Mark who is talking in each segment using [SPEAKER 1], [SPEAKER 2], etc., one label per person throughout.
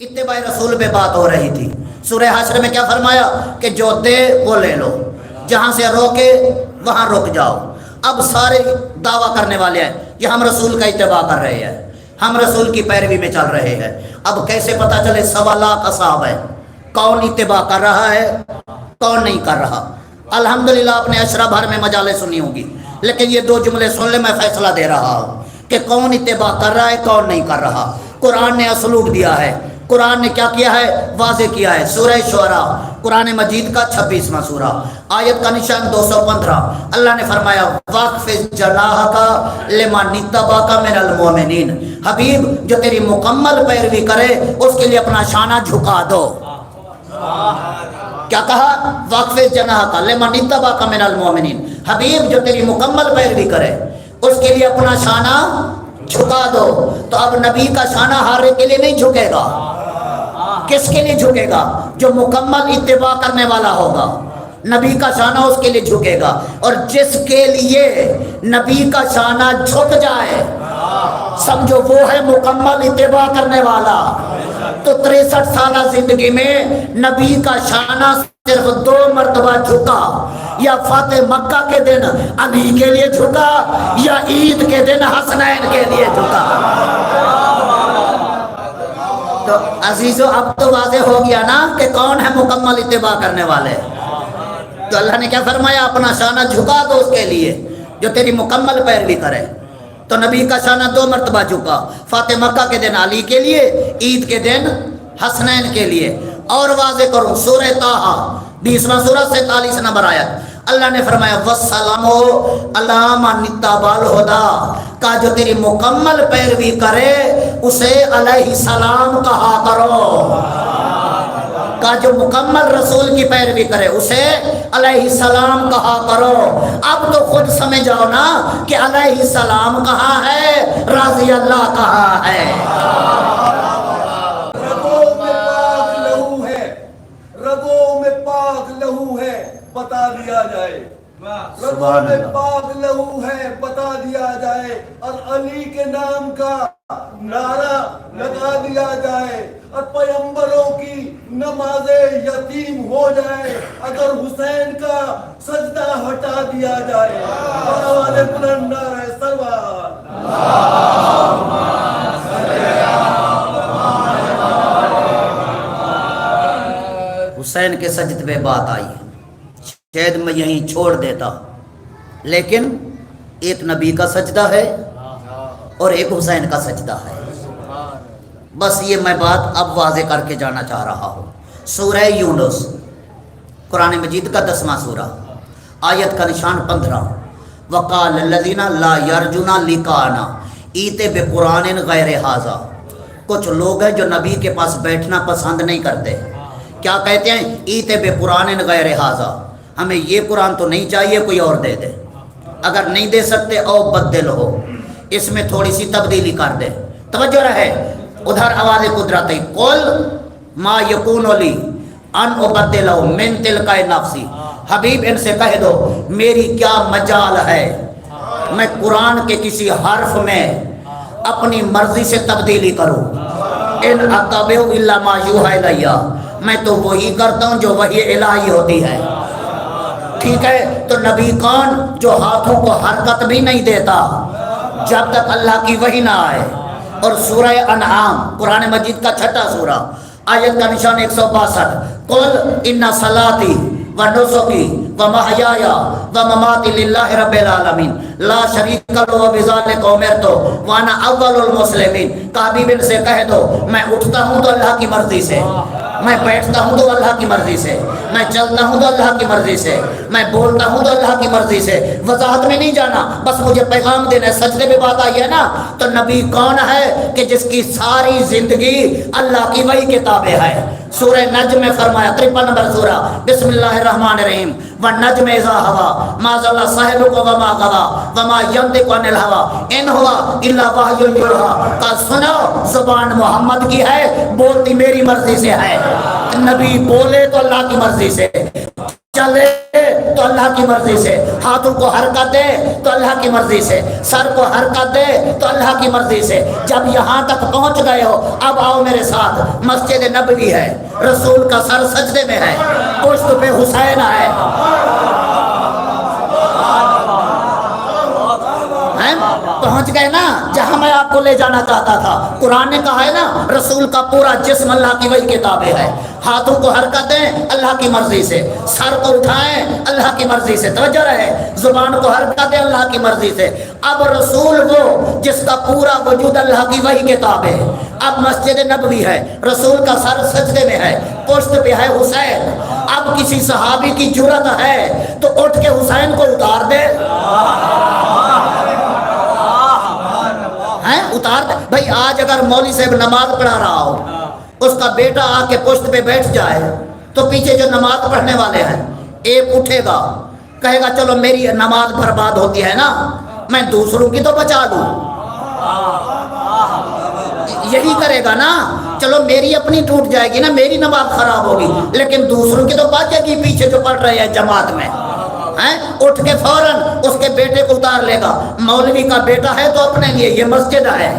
[SPEAKER 1] اتباع رسول پہ بات ہو رہی تھی. سورہ حشر میں کیا فرمایا کہ جو دے وہ لے لو، جہاں سے روکے وہاں رک جاؤ. اب سارے دعویٰ کرنے والے ہیں کہ ہم رسول کا اتباع کر رہے ہیں، ہم رسول کی پیروی میں چل رہے ہیں. اب کیسے پتہ چلے 1.25 لاکھ اصحاب ہے کون اتباع کر رہا ہے کون نہیں کر رہا؟ الحمدللہ آپ نے عشرہ بھر میں مجالس سنی ہوگی، لیکن یہ 2 جملے سن لے، میں فیصلہ دے رہا ہوں کہ کون اتباع کر رہا ہے کون نہیں کر رہا. قرآن نے اسلوب دیا ہے، قرآن نے کیا کیا ہے؟ واضح کیا ہے. سورہ شعراء قرآن مجید کا 26واں سورہ، آیت کا نشان 215. اللہ نے فرمایا واخفض جناحک لمن اتبعک من المؤمنین، حبیب جو تیری مکمل پیروی کرے اس کے لیے اپنا شانہ جھکا دو. کیا کہا؟ واخفض جناحک لمن اتبعک من المؤمنین، حبیب جو تیری مکمل پیروی کرے اس کے لیے اپنا شانہ جھکا دو. تو اب نبی کا شانہ ہر ایک کے لیے نہیں جھکے گا. کس کے لیے جھکے گا؟ جو مکمل اتباع کرنے والا ہوگا، نبی کا شانہ اس کے لیے جھکے گا. اور جس کے لیے نبی کا شانہ جھک جائے سمجھو وہ ہے مکمل اتباع کرنے والا. تو 63 سالہ زندگی میں نبی کا شانہ صرف 2 مرتبہ جھکا، یا فاتح مکہ کے دن علی کے لیے جھکا، یا عید کے دن حسنین کے لیے جھکا. تو عزیزو اب تو واضح ہو گیا نا کہ کون ہے مکمل اتباع کرنے والے. تو اللہ نے کیا فرمایا؟ اپنا شانہ جھکا دو اس کے لیے جو تیری مکمل پیروی کرے. تو نبی کا شانہ 2 مرتبہ جھکا، فاتح مکہ کے دن علی کے لیے، عید کے دن حسنین کے لیے. اور واضح کروں سورہ طٰہٰ 20واں سورہ 47 نمبر آیت، اللہ نے فرمایا وَالسَّلَامُ عَلَىٰ مَنِ اتَّبَعَ الْهُدَىٰ، کا جو تیری مکمل پیروی کرے اسے علیہ السلام کہا کرو. کا جو مکمل رسول کی پیروی کرے اسے علیہ السلام کہا کرو. اب تو خود سمجھ جاؤ نا کہ علیہ السلام کہاں ہے، رضی اللہ کہاں ہے.
[SPEAKER 2] رگوں میں پاک لہو ہے بتا دیا جائے، رگوں میں پاک لہو ہے بتا دیا جائے، اور علی کے نام کا نعرہ لگا دیا جائے، اور پیغمبروں کی نماز یتیم ہو جائے اگر حسین کا سجدہ ہٹا دیا جائے. اور آواز بلند نعرہ سلوات.
[SPEAKER 1] حسین کے سجدے پہ بات آئی، شاید میں یہیں چھوڑ دیتا، لیکن ایک نبی کا سجدہ ہے اور ایک حسین کا سجدہ ہے. بس یہ میں بات اب واضح کر کے جانا چاہ رہا ہوں. سورہ یونس قرآن مجید کا 10واں سورہ، آیت کا نشان 15. وقال الذین لا یرجون لقاءنا ایت بقرآن غیر ھذا، کچھ لوگ ہیں جو نبی کے پاس بیٹھنا پسند نہیں کرتے. کیا کہتے ہیں؟ ایت بقرآن غیر ھذا، ہمیں یہ قرآن تو نہیں چاہیے، کوئی اور دے دے. اگر نہیں دے سکتے او بدل ہو، اس میں تھوڑی سی تبدیلی کر دے. توجہ رہے ادھر آواز قدرت ہے. قل ما یکون لی ان ابدلہ من تلقاء نفسی، حبیب ان سے کہہ دو میری کیا مجال ہے میں قرآن کے کسی حرف میں اپنی مرضی سے تبدیلی کروں. ان اتبع الا ما یوحی الی، میں تو وہی کرتا ہوں جو وحی الہی ہوتی ہے. ٹھیک ہے، تو نبی کون؟ جو ہاتھوں کو حرکت بھی نہیں دیتا جب تک اللہ کی وحی نہ آئے. اور سورہ انعام قرآن مجید کا 6واں سورہ، آیت کا نشان 162. قل ان صلاتی و نسکی و محیای و مماتی للہ رب العالمین لا شریک لہ وبذالک امرت وانا اول المسلمین. حبیب ان سے کہہ دو میں اٹھتا ہوں تو اللہ کی مرضی سے، میں بیٹھتا ہوں تو اللہ کی مرضی سے، میں چلتا ہوں تو اللہ کی مرضی سے، میں بولتا ہوں تو اللہ کی مرضی سے. وضاحت میں نہیں جانا، بس مجھے پیغام دینا ہے. سجدے میں بات آئی ہے نا، تو نبی کون ہے کہ جس کی ساری زندگی اللہ کی وحی کے تابع ہے. سورہ نجم میں فرمایا 53 نمبر سورہ، بسم اللہ الرحمن الرحیم، والنجم اذا ہوا ما ضل صاحبکم وما غوا وما ینطق عن الہوی ان ہوا الا وحی یوحی. کا سنو زبان محمد کی ہے، بولتی میری مرضی سے ہے. نبی بولے تو اللہ کی مرضی سے، چلے تو اللہ کی مرضی سے، ہاتھوں کو حرکت دے تو اللہ کی مرضی سے، سر کو حرکت دے تو اللہ کی مرضی سے۔ جب یہاں تک پہنچ گئے ہو اب آؤ میرے ساتھ، مسجد نبوی ہے، رسول کا سر سجدے میں ہے، پشت پہ حسین ہے، پہنچ گئے نا جہاں میں آپ کو لے جانا چاہتا تھا۔ قرآن نے کہا ہے نا رسول کا پورا جسم اللہ کی وحی کتاب ہے، ہاتھوں کو حرکت دیں اللہ کی مرضی سے، سر کو اٹھائیں اللہ کی مرضی سے، توجہ رہے، زبان کو حرکت دیں اللہ کی مرضی سے۔ اب رسول وہ جس کا پورا وجود اللہ کی وحی کتاب ہے، اب مسجد نبوی ہے، رسول کا سر سجدے میں ہے، پشت پہ ہے حسین۔ اب کسی صحابی کی جرأت ہے تو اٹھ کے حسین کو اتار دے، اتار دے بھائی۔ آج اگر مولوی صاحب نماز پڑھا رہا ہو، اس کا بیٹا آ کے پشت پہ بیٹھ جائے تو پیچھے جو نماز پڑھنے والے ہیں ایک اٹھے گا کہے گا چلو میری نماز برباد ہوتی ہے نا میں دوسروں کی تو بچا دوں، یہی کرے گا نا، چلو میری اپنی ٹوٹ جائے گی نا، میری نماز خراب ہوگی لیکن دوسروں کی تو بچے گی پیچھے جو پڑھ رہے ہیں جماعت میں، اٹھ کے فوراً اس کے بیٹے کو اتار لے گا۔ مولوی کا بیٹا ہے تو اپنے لیے، یہ مسجد ہے،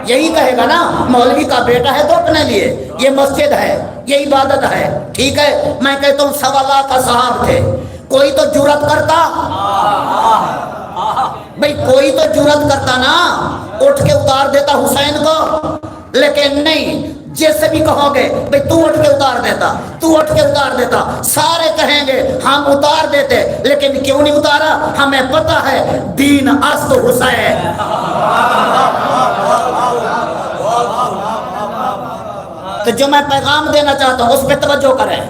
[SPEAKER 1] یہی کہے گا نا، مولوی کا بیٹا ہے تو اپنے لیے، یہ مسجد ہے، یہ عبادت ہے، ٹھیک ہے۔ میں کہتا ہوں 1.25 لاکھ اصحاب تھے، کوئی تو جرأت کرتا بھئی، کوئی تو جرأت کرتا نا، اٹھ کے اتار دیتا حسین کو، لیکن نہیں، جیسے بھی کہو گے بھئی تو اٹھ کے اتار دیتا، تو اٹھ کے اتار دیتا، سارے کہیں گے ہم اتار دیتے، لیکن کیوں نہیں اتارا؟ ہمیں پتہ ہے دین است حسین۔ تو جو میں پیغام دینا چاہتا ہوں اس پہ توجہ کریں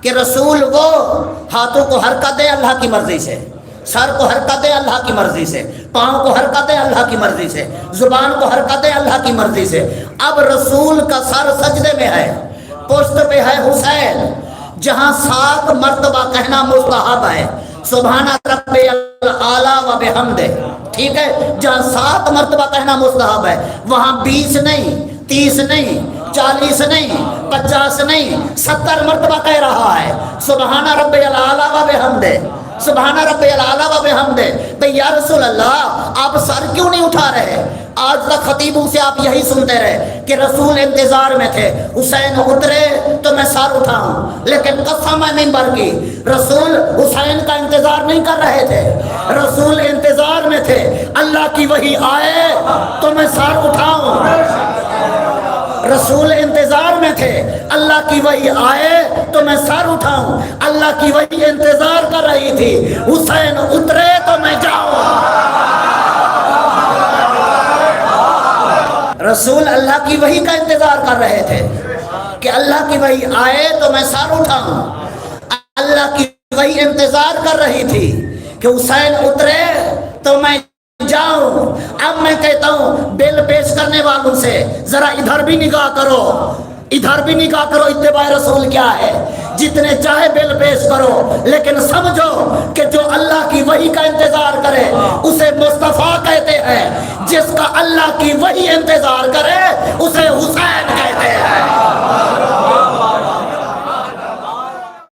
[SPEAKER 1] کہ رسول وہ ہاتھوں کو حرکت دے اللہ کی مرضی سے، سر کو حرکت دے اللہ کی مرضی سے، پاؤں کو حرکت دے اللہ کی مرضی سے، زبان کو حرکت دے اللہ کی مرضی سے۔ اب رسول کا سر سجدے میں ہے، پشت پہ ہے حسین، جہاں 7 مرتبہ کہنا مستحب ہے سبحان ربی الاعلیٰ و بحمدہ، ٹھیک ہے، جہاں 7 مرتبہ کہنا مستحب ہے وہاں 20 نہیں، 30 نہیں، 40 نہیں، 50 نہیں، 70 مرتبہ کہہ رہا ہے سبحان ربی الاعلیٰ و بحمدہ، سبحان ربی الاعلیٰ و بحمدہ۔ بھئی یا رسول اللہ آپ سر کیوں نہیں اٹھا رہے؟ آج تک خطیبوں سے آپ یہی سنتے رہے کہ رسول انتظار میں تھے، حسین اترے تو میں سر اٹھاؤں، لیکن قسم ہے منبر کی رسول حسین کا انتظار نہیں کر رہے تھے، رسول انتظار میں تھے اللہ کی وحی آئے تو میں سر اٹھاؤں، رسول انتظار میں تھے اللہ کی وحی آئے تو میں سر اٹھاؤں، اللہ کی وحی انتظار کر رہی تھی حسین اترے تو میں جاؤں۔ رسول اللہ کی وحی کا انتظار کر رہے تھے کہ اللہ کی وحی آئے تو میں سر اٹھاؤں، اللہ کی وحی انتظار کر رہی تھی کہ حسین اترے تو میں جاؤں۔ اب میں کہتا ہوں بل پیش کرنے والوں سے ذرا ادھر بھی نگاہ کرو، ادھر بھی نگاہ کرو، اتباع رسول کیا ہے، جتنے چاہے بل پیش کرو، لیکن سمجھو کہ جو اللہ کی وحی کا انتظار کرے اسے مصطفیٰ کہتے ہیں، جس کا اللہ کی وحی انتظار کرے اسے حسین کہتے ہیں۔